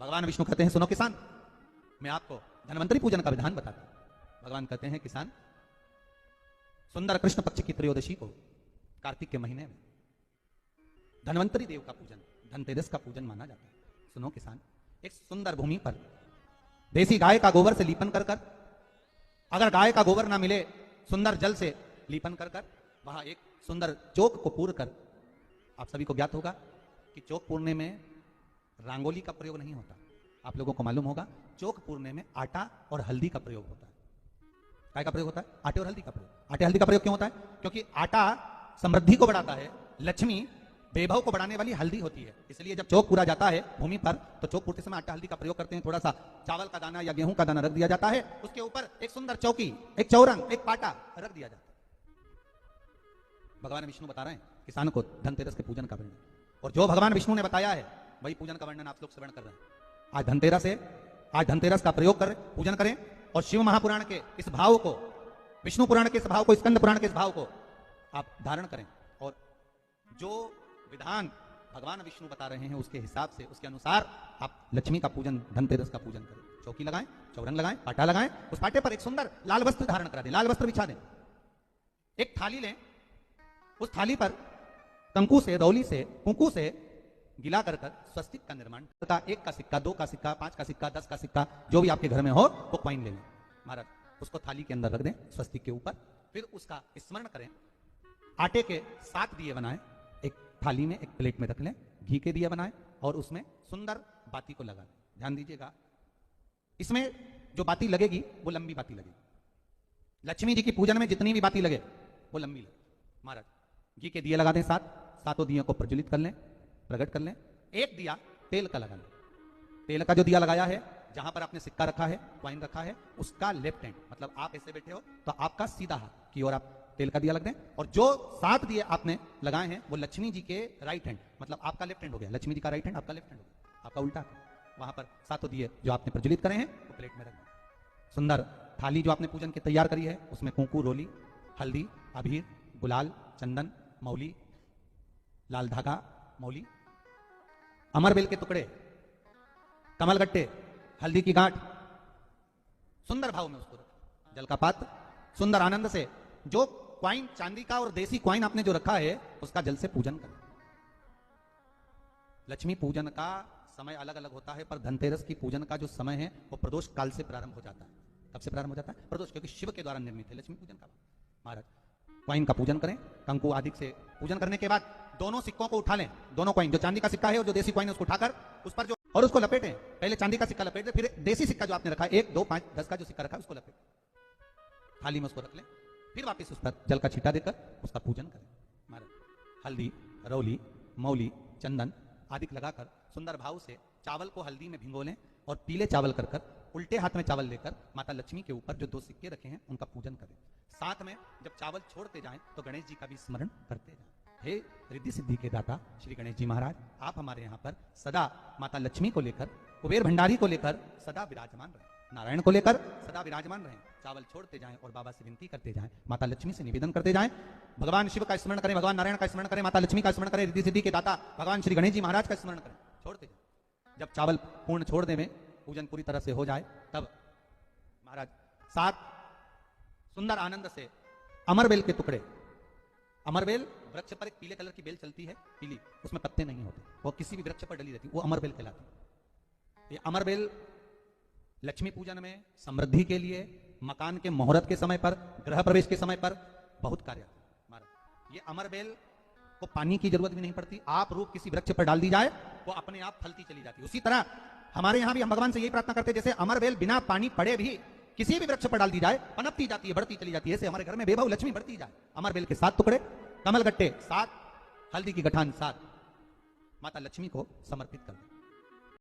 भगवान विष्णु कहते हैं सुनो किसान, मैं आपको धन्वंतरी पूजन का विधान बताता हूं। भगवान कहते हैं किसान, सुंदर कृष्ण पक्ष की त्रयोदशी को कार्तिक के महीने में धन्वंतरी देव का पूजन, धनतेरस का पूजन माना जाता है। सुनो किसान, एक सुंदर भूमि पर देसी गाय का गोबर से लीपन कर कर, अगर गाय का गोबर ना मिले सुंदर जल से लीपन कर कर, वहां एक सुंदर चौक को पूर कर, आप सभी को ज्ञात होगा कि चौक पूरने में रंगोली का प्रयोग नहीं होता। आप लोगों को मालूम होगा चौक पूरने में आटा और हल्दी का प्रयोग होता है। काय का प्रयोग होता है? आटे और हल्दी का प्रयोग। आटे हल्दी का प्रयोग क्यों होता है? क्योंकि आटा समृद्धि को बढ़ाता है, लक्ष्मी वैभव को बढ़ाने वाली हल्दी होती है। इसलिए जब चौक पूरा जाता है भूमि पर तो चौक पूरते समय आटा हल्दी का प्रयोग करते हैं। थोड़ा सा चावल का दाना या गेहूं का दाना रख दिया जाता है, उसके ऊपर एक सुंदर चौकी, एक चौरंग, एक पाटा रख दिया जाता है। भगवान विष्णु बता रहे हैं किसान को धनतेरस के पूजन का वर्णन, और जो भगवान विष्णु ने बताया है वही पूजन का वर्णन आप लोग श्रवण कर रहे हैं। आज धनतेरस का प्रयोग करें, पूजन करें, और शिव महापुराण के इस भाव को, विष्णु पुराण के इस भाव को, स्कंद पुराण के इस भाव को आप धारण करें, और जो विधान भगवान विष्णु बता रहे हैं उसके हिसाब से, उसके अनुसार आप लक्ष्मी का पूजन, धनतेरस का पूजन करें। चौकी लगाएं, चौरंग लगाएं, पाटा लगाएं, उस पाटे पर एक सुंदर लाल वस्त्र धारण करा दें, लाल वस्त्र बिछा दें। एक थाली लें, उस थाली पर कंकु से, रौली से, कुंकू से गिला कर स्वस्तिक का निर्माण करता। 1 का सिक्का, 2 का सिक्का, 5 का सिक्का, 10 का सिक्का, जो भी आपके घर में हो वो कॉइन ले लें महाराज, उसको थाली के अंदर रख दें स्वस्तिक के ऊपर। फिर उसका स्मरण करें। आटे के 7 दिए बनाएं, एक थाली में, एक प्लेट में रख लें, घी के दिए बनाएं और उसमें सुंदर बाती को लगा दें। ध्यान दीजिएगा, इसमें जो बाती लगेगी वो लंबी बाती लगेगी। लक्ष्मी जी की पूजन में जितनी भी बाती लगे वो लंबी लगे महाराज। घी के दिए लगा दें 7, सातों दियों को प्रज्वलित कर लें, प्रकट कर लें। एक दिया तेल का लगा लें। तेल का जो दिया लगाया है, जहां पर आपने सिक्का रखा है, कॉइन रखा है, उसका लेफ्ट हैंड, मतलब आप ऐसे बैठे हो तो आपका सीधा हाथ की ओर आप तेल का दिया लग दें। और जो 7 दिए आपने लगाए हैं वो लक्ष्मी जी के राइट हैंड, मतलब आपका लेफ्ट हैंड हो गया, लक्ष्मी जी का राइट हैंड, आपका लेफ्ट हैंड हो गया, आपका उल्टा। वहां पर 7 दिए जो आपने प्रज्वलित करे हैं वो प्लेट में रख दें। सुंदर थाली जो आपने पूजन की तैयार करी है उसमें कुंकू, रोली, हल्दी, अबीर, गुलाल, चंदन, मौली, लाल धागा, मौली, अमरबेल के टुकड़े, कमलगट्टे, हल्दी की गांठ, सुंदर भाव में उसको रखें। जल का पात्र, सुंदर आनंद से जो क्वाइन चांदी का और देसी क्वाइन आपने जो रखा है उसका जल से पूजन करें। लक्ष्मी पूजन का समय अलग अलग होता है, पर धनतेरस की पूजन का जो समय है वो प्रदोष काल से प्रारंभ हो जाता है। कब से प्रारंभ हो जाता है? प्रदोष, क्योंकि शिव के द्वारा निर्मित है लक्ष्मी पूजन का महाराज। क्वाइन का पूजन करें, कंकु आदि से पूजन करने के बाद दोनों सिक्कों को उठा लें, दोनों क्वाइन, जो चांदी का सिक्का है और जो देसी क्वाइन है उसको उठाकर उस पर जो, और उसको लपेटें। पहले चांदी का सिक्का लपेट दें, फिर देसी सिक्का जो आपने रखा है, 1, 2, 5, 10 का जो सिक्का रखा है उसको लपेटें, थाली में उसको रख लें। फिर वापस उस पर जल का छींटा देकर उसका पूजन करें महाराज। हल्दी, रौली, मौली, चंदन आदि लगाकर सुंदर भाव से चावल को हल्दी में भिगो लें और पीले चावल कर कर उल्टे हाथ में चावल लेकर माता लक्ष्मी के ऊपर जो 2 सिक्के रखे हैं उनका पूजन करें। साथ में जब चावल छोड़ते जाएं तो गणेश जी का भी स्मरण करते जाएं। हे रिद्धि सिद्धि के दाता श्री गणेश जी महाराज, आप हमारे यहाँ पर सदा माता लक्ष्मी को लेकर, कुबेर भंडारी को लेकर सदा विराजमान रहें, नारायण को लेकर सदा विराजमान रहें। चावल छोड़ते जाएं और बाबा से विनती करते जाएं, माता लक्ष्मी से निवेदन करते जाएं। भगवान शिव का स्मरण करें, भगवान नारायण का स्मरण करें, माता लक्ष्मी का स्मरण करें, रिद्धि सिद्धि के दाता भगवान श्री गणेश जी महाराज का स्मरण करें, छोड़ते जाएं। जब चावल पूर्ण छोड़ दें, पूजन पूरी तरह से हो जाए, तब महाराज 7 सुंदर आनंद से अमरबेल के टुकड़े, अमरबेल वृक्ष पर एक पीले कलर की बेल चलती है, पीली, उसमें पत्ते नहीं होते, वो किसी भी वृक्ष पर डली रहती, वो अमरबेल कहलाती है। ये अमरबेल लक्ष्मी पूजन में समृद्धि के लिए, मकान के मुहूर्त के समय पर, गृह प्रवेश के समय पर बहुत कार्य आता है। ये अमरबेल को पानी की जरूरत भी नहीं पड़ती, आप रूप किसी वृक्ष पर डाल दी जाए वो अपने आप फलती चली जाती है। उसी तरह हमारे यहां भी हम भगवान से यही प्रार्थना करते हैं, जैसे अमरबेल बिना पानी पड़े भी किसी भी वृक्ष पर डाल दी जाए पनपती जाती है, बढ़ती चली जाती है, ऐसे हमारे घर में वैभव लक्ष्मी बढ़ती जाए। अमरबेल के 7 टुकड़े, कमलगट्टे 7, हल्दी की गठान 7 माता लक्ष्मी को समर्पित कर दें।